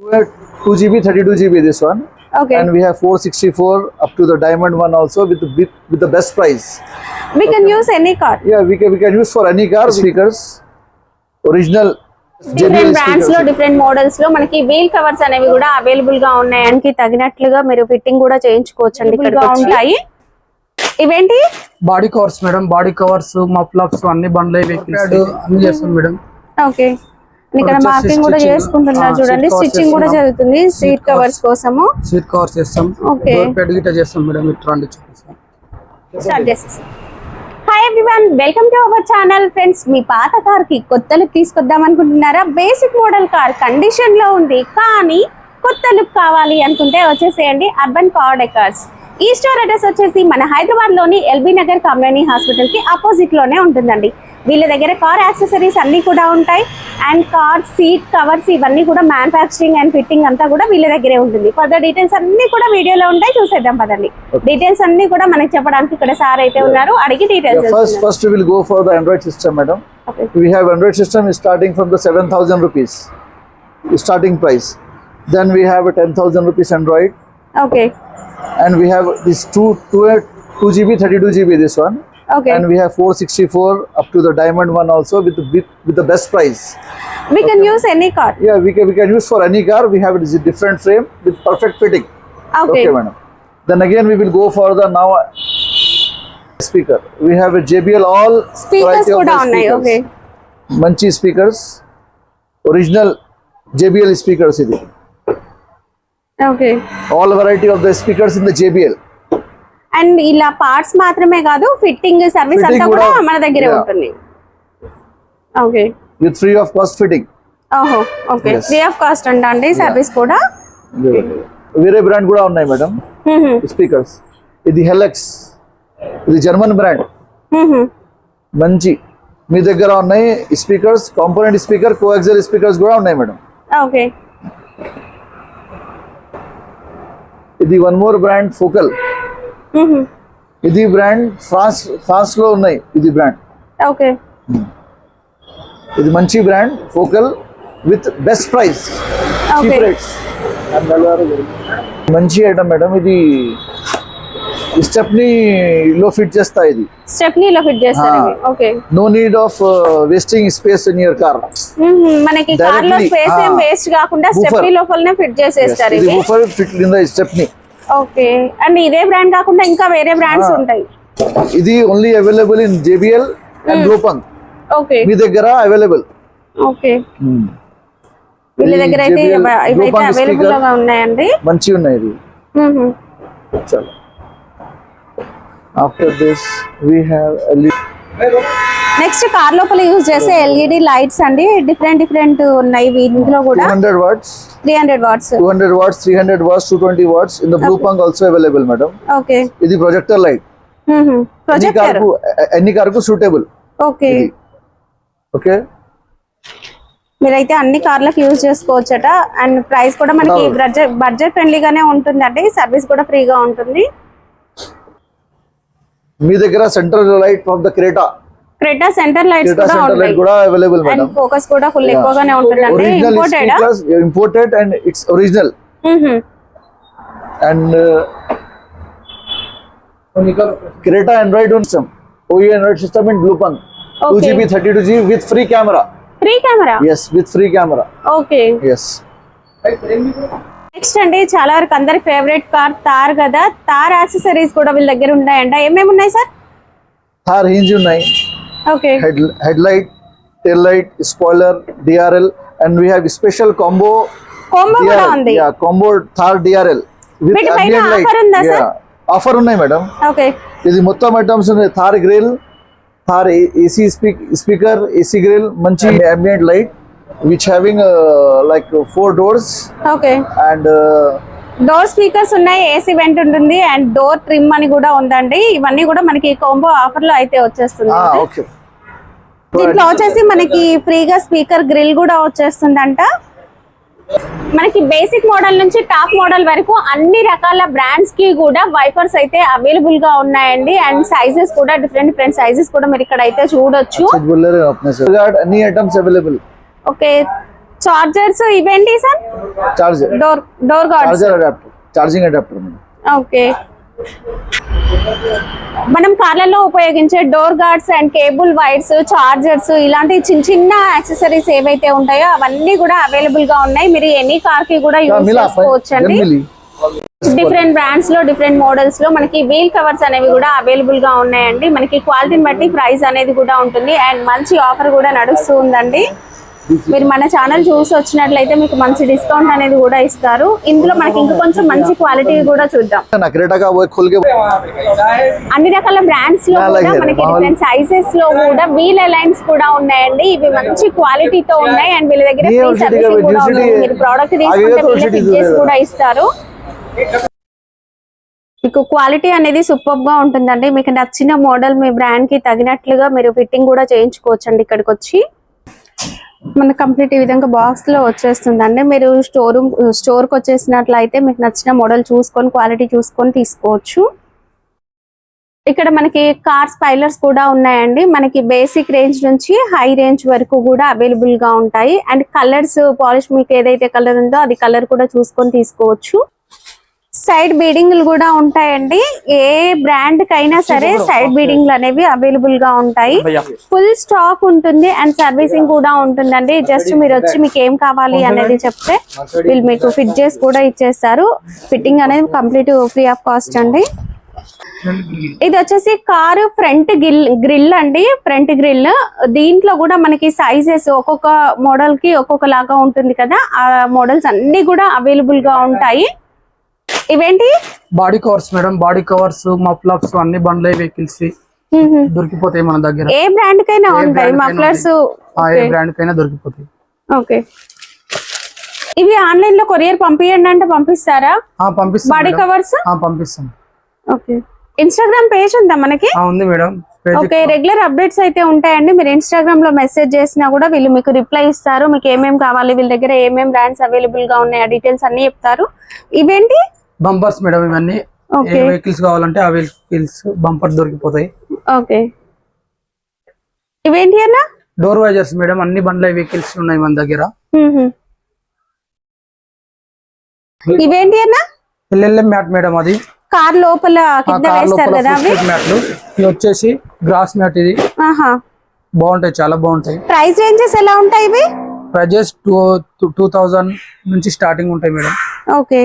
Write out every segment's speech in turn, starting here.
2 GB, 32 GB this one. Okay. And we have 464 up to the diamond one also with the best price. We can use any car. Yeah, we can use for any car. Speakers, original different JBL brands లో speakers. Different models లో మనకి wheel covers అనేవి కూడా available గా ఉన్నాయి. దానికి తగినట్లుగా మీరు ఫిట్టింగ్ కూడా చేయించుకోవచ్చు అండి. ఇక్కడ ఉంటాయి. ఇవేంటి body covers madam, body covers, mufflers అన్ని బండ్లు అన్ని చేస్తాం మేడం. ఓకే, ఇక్కడ మార్కింగ్ కూడా చేసుకుంటున్నారు చూడండి. స్టిచ్చింగ్ కూడా జరుగుతుంది సీట్ కవర్స్ కోసము. సీట్ కవర్స్ చేస్తాం. ఓకే, బెడ్ గిట్ట చేస్తాం మేడం. ఇట్లా రండి చూపిస్తాం. స్టార్ట్ చేసేసి. Hi everyone, welcome to our channel. Friends, మీ పాత కార్ కి కొత్త లుక్ తీసుకొద్దాం అనుకుంటున్నారా? బేసిక్ మోడల్ కార్ కండిషన్ లో ఉంది కానీ కొత్త లుక్ కావాలి అనుకుంటే వచ్చేసేయండి అర్బన్ కార్ డెకర్స్. ఈ స్టోర్ అడ్రస్ వచ్చేసి మన హైదరాబాద్ లోని ఎల్బీ నగర్ కమ్యూనిటీ హాస్పిటల్ కి అపోజిట్ లోనే ఉంటుందండి. వీళ్ళ దగ్గర కార్ యాక్సెసరీస్ అన్ని కూడా ఉంటాయి. అండ్ కార్ సీట్ కవర్స్ ఇవన్నీ కూడా మ్యానుఫ్యాక్చరింగ్ అండ్ ఫిట్టింగ్ అంతా కూడా వీళ్ళ దగ్గరే ఉంటుంది. ఫర్దర్ డీటెయిల్స్ అన్ని కూడా వీడియోలో ఉంటాయి, చూసేద్దాం పదండి. డీటెయిల్స్ అన్ని కూడా మనకి చెప్పడానికి ఇక్కడ సార్ అయితే ఉన్నారు, అడిగి details. First we will go for the Android system, madam. Okay. We have Android system is starting from the 7,000 rupees starting price. Then we have a 10,000 rupees Android. Okay And we have this 2 GB, 32 GB this one. Okay, And we have 464 up to the diamond one also with the best price. we can use any car. Yeah, we can use for any car. We have it is a different frame with perfect fitting. Okay. Okay, madam. Then again we will go for the now speaker. We have a JBL all speakers variety of కూడా the ఉన్నాయి. Okay, speakers. Manchi speakers, original JBL speakers ఇది. Okay. All variety of the speakers in the JBL. And ఇలా parts మాత్రమే కాదు, fitting service Fitting అంతా కూడా కూడా, మన దగ్గరే yeah. ఉంటుంది. Okay, With free of cost fitting. ఓహో, okay. Yes. Free of cost అండి సర్వీస్ కూడా. వేరే బ్రాండ్ కూడా ఉన్నాయి మేడం స్పీకర్స్. ఇది హెలెక్స్, ఇది జర్మన్ బ్రాండ్. మంచి మీ దగ్గర ఉన్నాయి speakers. Component speaker, coaxial speakers కూడా ఉన్నాయి మేడం. ఓకే, ఇది వన్ మోర్ బ్రాండ్ ఫోకల్. ఇది బ్రాండ్ ఫ్రాన్స్ లో ఉన్నాయి. ఇది బ్రాండ్, ఓకే. ఇది మంచి brand Focal with best price, cheap Okay. Rates. మంచి ఐటమ్ మేడం. ఇది స్టెప్నీ లో ఫిట్ చేస్తా. ఇది స్టెప్నీలో ఫిట్ చేస్తారు ఇవి. Okay, no need of wasting space in your car. మనకి కార్ లో Directly, స్పేస్ ఏం వేస్ట్ కాకుండా Woofer. స్టెప్నీ లోపలనే ఫిట్ చేసేస్తారు ఇది ఇవి. Woofer fit in the stepney. Okay, and ఇదే బ్రాండ్ కాకుండా ఇంకా వేరే బ్రాండ్స్ ఉంటాయి. ఇది only available in JBL and గ్లోపంగ్. ఓకే, మీ దగ్గర అవైలబుల్. ఓకే. వీళ్ళ దగ్గర అయితే ఇవైతే అవైలబుల్ గా ఉన్నాయండి. మంచి ఉన్నాయి. ఇది చాలా. After this we have next car లోపల యూజ్ చేసే ఎల్ఈడి లైట్స్ అండి. డిఫరెంట్ ఉన్నాయి ఇందులో కూడా. 200 watts, 300 watts. 200 watts, 300 watts, 220 watts in the blue punk also available, madam. Okay, ఇది ప్రొజెక్టర్ లైట్. ప్రొజెక్టర్. ఎన్ని కార్కు సూటబుల్. Okay, okay. మీరైతే అన్ని కార్లకు యూజ్ చేసుకోవచ్చట. అండ్ ప్రైస్ కూడా మనకి బడ్జెట్ ఫ్రెండ్లీగానే ఉంటుందండి. సర్వీస్ కూడా ఫ్రీగా ఉంటుంది. మీ దగ్గర central light from the Creta centre lights కూడా సెంటర్ లైట్ ఉంటాయి. కూడా అవైలబుల్ అండ్ మేడం. ఫోకస్ కూడా ఫుల్ ఎక్కువగానే ఉంటుందండి. Imported and it's original. And Creta Android system, OE Android system in blue punk. 2 GB, 32 GB with free camera. Free camera. Yes, with free camera. Okay. Yes. Next అండి, చాలా వరకు అందరి favourite car తార్ కదా. తార్ accessories కూడా వీళ్ళ దగ్గర ఉన్నాయంట. ఏమేమి ఉన్నాయి సార్? థార్ హింజ్ ఉన్నాయి. Okay, head light, tail light, spoiler, DRL, and we have special combo కూడా ఉంది. Yeah, combo Thar DRL with వీటి పైన ambient light. ఆఫర్ ఉందా సార్? ఆఫర్ ఉన్నాయి మేడం. ఓకే, ఇది మొత్తం ఐటమ్స్ ఉన్నాయి. Thar grill, Thar AC speaker, AC grill, మంచి ambient light which having like 4 doors. ఓకే. And డోర్ స్పీకర్స్ ఉన్నాయి, ఏసీ వెంట్ ఉంటుంది, అండ్ డోర్ ట్రిమ్ అని కూడా ఉందండి. ఇవన్నీ కూడా మనకి కాంబో ఆఫర్ లో అయితే వచ్చేస్తుంది. okay. దీంట్లో వచ్చేసి మనకి ఫ్రీగా స్పీకర్ గ్రిల్ కూడా వచ్చేస్తుందంట. మనకి బేసిక్ మోడల్ నుంచి టాప్ మోడల్ వరకు అన్ని రకాల బ్రాండ్స్ కి కూడా వైఫర్స్ అయితే అవైలబుల్ గా ఉన్నాయండి. అండ్ సైజెస్ కూడా డిఫరెంట్ సైజెస్ కూడా మీరు ఇక్కడ అయితే చూడొచ్చు. any items available. Okay, chargers ఇవేంటి sir? Charger door guards. Charger adapter, charging adapter madam. Okay, మనం కార్లలో ఉపయోగించే door guards and cable wires, chargers ఇలాంటి చిన్న చిన్న యాక్సెసరీస్ ఏవైతే ఉంటాయో అవన్నీ కూడా అవైలబుల్ గా ఉన్నాయి. మీరు ఎనీ కార్ కి కూడా యూజ్ చేసుకోవచ్చు అండి. డిఫరెంట్ బ్రాండ్స్ లో, డిఫరెంట్ మోడల్స్ లో మనకి వీల్ కవర్స్ అనేవి కూడా అవైలబుల్ గా ఉన్నాయండి. మనకి క్వాలిటీని బట్టి ప్రైస్ అనేది కూడా ఉంటుంది అండ్ మంచి ఆఫర్ కూడా నడుస్తూ ఉందండి. మీరు మన ఛానల్ చూసి వచ్చినట్లయితే మీకు మంచి డిస్కౌంట్ అనేది కూడా ఇస్తారు. ఇందులో మనకి ఇంకా కొంచెం మంచి క్వాలిటీ కూడా చూద్దాం. అన్ని రకాల బ్రాండ్స్ లో కూడా మనకి డిఫరెంట్ సైజెస్ లో కూడా వీల్ అలైన్స్ కూడా ఉన్నాయండి. ఇవి మంచి క్వాలిటీతో ఉన్నాయి అండ్ వీళ్ళ దగ్గర ఫ్రీ సర్వీసింగ్ కూడా ఉంది. మీరు ప్రోడక్ట్ తీసుకుంటే వీళ్ళే ఫిట్ చేసి కూడా ఇస్తారు. మీకు క్వాలిటీ అనేది సూపర్ గా ఉంటుందండి. మీకు నచ్చిన మోడల్ మీ బ్రాండ్ కి తగినట్లుగా మీరు ఫిట్టింగ్ కూడా చేయించుకోవచ్చండి. ఇక్కడికి వచ్చి మన కంప్లీట్ ఈ విధంగా బాక్స్ లో వచ్చేస్తుందండి. మీరు స్టోర్ కి వచ్చేసినట్లయితే మీకు నచ్చిన మోడల్ చూసుకొని, క్వాలిటీ చూసుకొని తీసుకోవచ్చు. ఇక్కడ మనకి కార్ స్పైలర్స్ కూడా ఉన్నాయండి. మనకి బేసిక్ రేంజ్ నుంచి హై రేంజ్ వరకు కూడా అవైలబుల్ గా ఉంటాయి. అండ్ కలర్స్, పాలిష్ మీకు ఏదైతే కలర్ ఉందో అది కలర్ కూడా చూసుకొని తీసుకోవచ్చు. సైడ్ బీడింగ్లు కూడా ఉంటాయండి. ఏ బ్రాండ్ కైనా సరే సైడ్ బీడింగ్లు అనేవి అవైలబుల్ గా ఉంటాయి. ఫుల్ స్టాక్ ఉంటుంది అండ్ సర్వీసింగ్ కూడా ఉంటుందండి. జస్ట్ మీరు వచ్చి మీకు ఏం కావాలి అనేది చెప్తే వీళ్ళు మీకు ఫిట్ చేసి కూడా ఇచ్చేస్తారు. ఫిట్టింగ్ అనేది కంప్లీట్ ఫ్రీ ఆఫ్ కాస్ట్ అండి. ఇది వచ్చేసి కారు ఫ్రంట్ గ్రిల్ అండి. ఫ్రంట్ గ్రిల్ దీంట్లో కూడా మనకి సైజెస్ ఒక్కొక్క మోడల్ కి ఒక్కొక్క లాగా ఉంటుంది కదా. ఆ మోడల్స్ అన్ని కూడా అవైలబుల్ గా ఉంటాయి. ఇవేంటి? Body covers madam. Body covers, mufflers అన్ని బండ్లై వెహికల్స్ దొరికిపోతాయి మన దగ్గర. ఏ బ్రాండ్ కైనా ఉంటాయి మఫ్లర్స్. ఏ బ్రాండ్ కైనా దొరికిపోతాయి. ఓకే, ఇవి ఆన్లైన్ లో కొరియర్ పంపియండి అంటే పంపిస్తారా? పంపిస్తాం. బాడీ కవర్స్ పంపిస్తాం. ఓకే, ఇన్స్టాగ్రామ్ పేజ్ ఉందా మనకి? ఉంది మేడం. ఓకే, రెగ్యులర్ అప్డేట్స్ అయితే ఉంటాయండి. మీరు ఇన్స్టాగ్రామ్ లో మెసేజ్ చేసినా కూడా వీళ్ళు మీకు రిప్లై ఇస్తారు. మీకు ఏమేమి కావాలి, వీళ్ళ దగ్గర ఏమేమి బ్రాండ్స్ అవైలబుల్ గా ఉన్నాయి, ఆ డీటెయిల్స్ అన్ని చెప్తారు. ఇవేంటి? Bumpers madam. ఇవన్నీ ఏ వెహికల్స్ కావాలంటే ఆ వెహికల్స్ బంపర్ దొరికిపోతాయి. ఓకే, ఇవేంటి అన్న? Door visors madam. అన్ని బండ్ల వెహికల్స్ ఉన్నాయి మన దగ్గర. ఇవేంటి అన్న? LLM mat madam. అది కార్ లోపల కింద వేస్తారు కదా అవి. మ్యాట్లు ఇది వచ్చేసి గ్రాస్ మ్యాట్. ఇది బాగుంటాయి, చాలా బాగుంటాయి. ప్రైస్ రేంజెస్ ఎలా ఉంటాయి ఇవి? ప్రైజెస్ 2000 నుంచి స్టార్టింగ్ ఉంటాయి మేడం. ఓకే,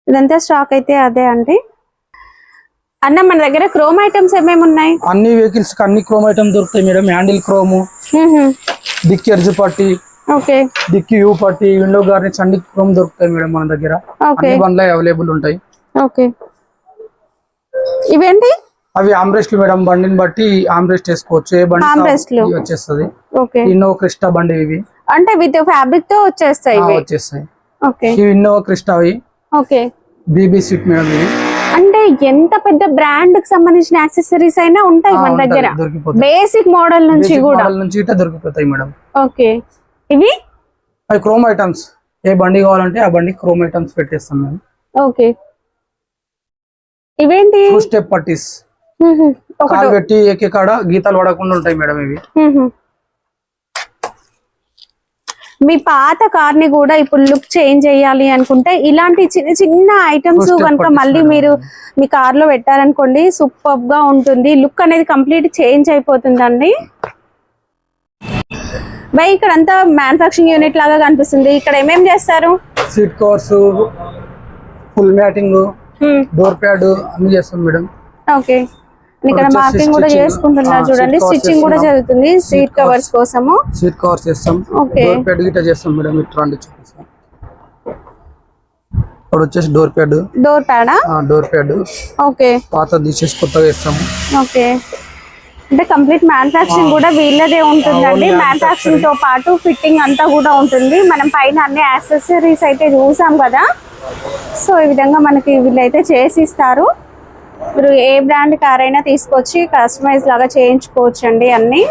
ఇదంతా స్టాక్ అయితే అదే అండి. అన్న మన దగ్గర క్రోమ్ ఐటమ్స్ ఏమేమి ఉన్నాయి? అన్ని వెహికల్స్ కి అన్ని క్రోమ్ ఐటమ్ దొరుకుతాయి మేడం. హ్యాండిల్ క్రోమ్, డిక్కీ ఎర్జ్ పట్టి, ఓకే, డిక్కీ యూ పట్టి, విండో గార్నిష్ అన్ని క్రోమ్ దొరుకుతాయి మేడం మన దగ్గర. అన్ని బండ్లు అవైలబుల్ ఉంటాయి. ఓకే, ఇవేంటి? అవి ఆమ్రెస్ట్లు మేడం. బండిని బట్టి ఆమ్రెస్ట్ వేసుకోవచ్చు. ఏ బండి వచ్చేస్తుంది. ఇన్నోవా క్రిస్టా బండి ఇవి. అంటే విత్ ఫ్యాబ్రిక్ తో వచ్చేస్తాయి. ఓకే, ఇవి ఇన్నోవా క్రిస్టా. అవి ఓకే, బీబీ స్విఫ్ట్ మేడం. ఇవి అంటే ఎంత పెద్ద బ్రాండ్ కి సంబంధించిన యాక్సెసరీస్ అయినా ఉంటాయి మన దగ్గర. బేసిక్ మోడల్ నుంచి కూడా దొరికిపోతాయి మేడం. ఓకే, ఇవి అవి క్రోమ్ ఐటమ్స్. ఏ బండి కావాలంటే ఆ బండి క్రోమ్ ఐటమ్స్ పెట్టేస్తాం మేము. ఓకే, ఇవేంటి? స్టెప్ పట్టీస్. కాలు పెట్టి ఎక్కే కాడ గీతాలు పడకుండా ఉంటాయి మేడం ఇవి. మీ పాత కార్ ని కూడా ఇప్పుడు లుక్ చేంజ్ చేయాలి అనుకుంటే ఇలాంటి చిన్న చిన్న ఐటమ్స్ కనుక మళ్ళీ మీరు మీ కార్ లో పెట్టారనుకోండి, సూపర్ గా ఉంటుంది. లుక్ అనేది కంప్లీట్ చేంజ్ అయిపోతుందండి. బై ఇక్కడ అంతా మ్యానుఫాక్చరింగ్ యూనిట్ లాగా కనిపిస్తుంది. ఇక్కడ ఏమేం చేస్తారు? Seat covers, full matting, door pad అన్ని చేస్తాం మేడం. ఓకే, ఇక్కడ మార్కింగ్ కూడా చేసుకుంటున్నారు చూడండి. స్టిచ్చింగ్ కూడా జరుగుతుంది సీట్ కవర్స్ కోసము. సీట్ కవర్స్ చేస్తాం. డోర్ ప్యాడ్ గిట్ట చేస్తాం మేడం. ఇట్లా రండి చూపిస్తాం. ఇక్కడ వచ్చేసి డోర్ ప్యాడ్. డోర్ ప్యాడా? Door pad. ఓకే, పాత తీసేసి కొత్తగా వేస్తాము. ఓకే, అంటే కంప్లీట్ మ్యానుఫాక్చరింగ్ కూడా వీళ్ళదే ఉంటుందండి. మ్యానుఫాక్చరింగ్ తో పాటు ఫిట్టింగ్ అంతా కూడా ఉంటుంది. మనం పైన అన్ని యాక్సెసరీస్ అయితే చూసాం కదా. సో ఈ విధంగా మనకి వీళ్ళైతే చేసి ఇస్తారు. మీరు ఏ బ్రాండ్ కార్ అయినా తీసుకొచ్చి కస్టమైజ్ లాగా చేయించుకోవచ్చు అండి అన్ని.